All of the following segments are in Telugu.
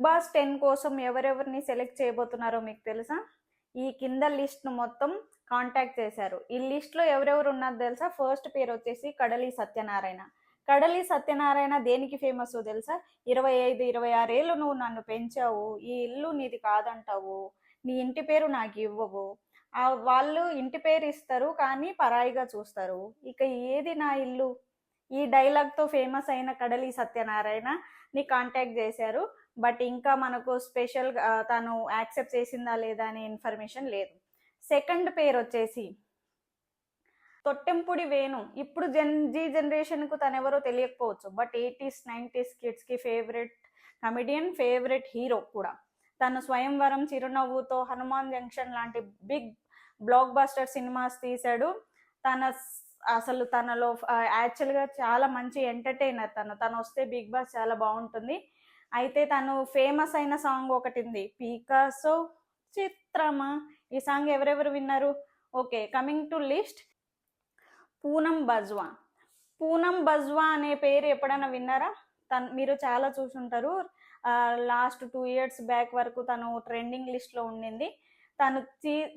బాస్ 10 కోసం ఎవరెవరిని సెలెక్ట్ చేయబోతున్నారో మీకు తెలుసా? ఈ కింద లిస్ట్‌ను మొత్తం కాంటాక్ట్ చేశారు. ఈ లిస్ట్‌లో ఎవరెవరు ఉన్నారో తెలుసా? ఫస్ట్ పేరొచ్చేసి కడలి సత్యనారాయణ. కడలి సత్యనారాయణ దేనికి ఫేమస్సో తెలుసా? 25, 26 ఏళ్ళు నువ్వు నన్ను పెంచావు. ఈ ఇల్లు నీది కాదంటావు. నీ ఇంటి పేరు నాకివ్వవు. వాళ్ళు ఇంటి పేరు ఇస్తారు కానీ పరాయిగా చూస్తారు. ఇక ఏది నా ఇల్లు? ఈ డైలాగ్‌తో ఫేమస్ అయిన కడలి సత్యనారాయణని కాంటాక్ట్ చేశారు. బట్ ఇంకా మనకు స్పెషల్‌గా తను యాక్సెప్ట్ చేసిందా లేదా అనే ఇన్ఫర్మేషన్ లేదు. సెకండ్ పేరొచ్చేసి తొట్టెంపుడి వేణు. ఇప్పుడు జనరేషన్‌కు తనెవరో తెలియకపోవచ్చు. బట్ 80స్, 90స్ కిడ్స్‌కి ఫేవరెట్ కమెడియన్, ఫేవరెట్ హీరో కూడా. తను 'స్వయంవరం', 'చిరునవ్వుతో', 'హనుమాన్ జంక్షన్' లాంటి బిగ్ బ్లాక్ బస్టర్ సినిమాస్ తీశాడు. తన అసలు తనలో యాక్చువల్‌గా చాలా మంచి ఎంటర్‌టైనర్ తను. తనొస్తే 'బిగ్ బాస్' చాలా బావుంటుంది. అయితే తను ఫేమస్ అయిన సాంగ్ ఒకటుంది. 'పికాసో చిత్రమా' ఈ సాంగ్ ఎవరెవరు విన్నారు? Okay. Coming to list. Poonam Bajwa. Poonam Bajwa అనే పేరు ఎప్పుడైనా విన్నారా? మీరు చాలా చూసుంటారు. లాస్ట్ 2 ఇయర్స్ బ్యాక్ వరకు తను ట్రెండింగ్ లిస్ట్‌లో ఉండింది. తను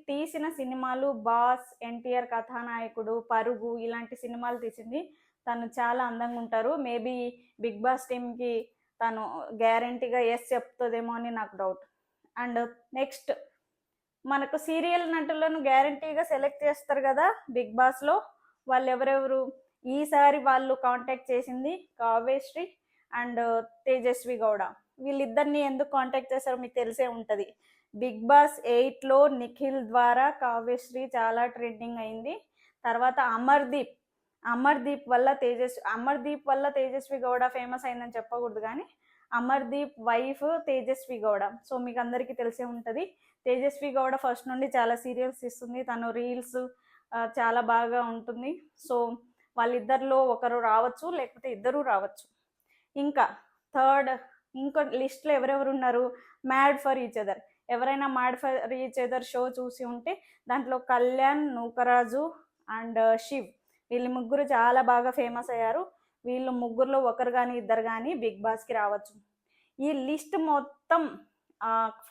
తీసిన సినిమాలు 'బాస్', 'ఎన్టీఆర్ కథానాయకుడు', 'పరుగు' ఇలాంటి సినిమాలు తీసింది. తను చాలా అందంగా ఉంటారు. మేబీ 'బిగ్ బాస్' టీమ్‌కి తను గ్యారంటీగా యెస్ చెప్తదేమో అని నాకు డౌట్. అండ్ నెక్స్ట్ మనకు సీరియల్ నటులను గ్యారంటీగా సెలెక్ట్ చేస్తారు కదా బిగ్ బాస్‌లో. వాళ్ళు ఎవరెవరు? ఈసారి వాళ్ళు కాంటాక్ట్ చేసింది కావ్యశ్రీ అండ్ తేజస్వి గౌడ. వీళ్ళిద్దరిని ఎందుకు కాంటాక్ట్ చేశారో మీకు తెలిసే ఉంటుంది. బిగ్ బాస్ 8లో నిఖిల్ ద్వారా కావ్యశ్రీ చాలా ట్రెండింగ్ అయింది. తర్వాత అమర్దీప్ వల్ల తేజస్వి గౌడ ఫేమస్ అయిందని చెప్పకూడదు కానీ అమర్దీప్ వైఫ్ తేజస్వి గౌడ. సో మీకు అందరికీ తెలిసే ఉంటుంది. తేజస్వి గౌడ ఫస్ట్ నుండి చాలా సీరియల్స్ ఇస్తుంది. తను రీల్స్ చాలా బాగా ఉంటుంది. సో వాళ్ళిద్దరిలో ఒకరు రావచ్చు, లేకపోతే ఇద్దరు రావచ్చు. ఇంకా థర్డ్ ఇంకో లిస్ట్లో ఎవరెవరు ఉన్నారు? Mad for each other. ఎవరైనా mad for each other show చూసి ఉంటే దాంట్లో కళ్యాణ్, నూకరాజు అండ్ శివ్ వీళ్ళు ముగ్గురు చాలా బాగా ఫేమస్ అయ్యారు. వీళ్ళు ముగ్గురులో ఒకరు కానీ ఇద్దరు కానీ బిగ్ బాస్కి రావచ్చు. ఈ లిస్ట్ మొత్తం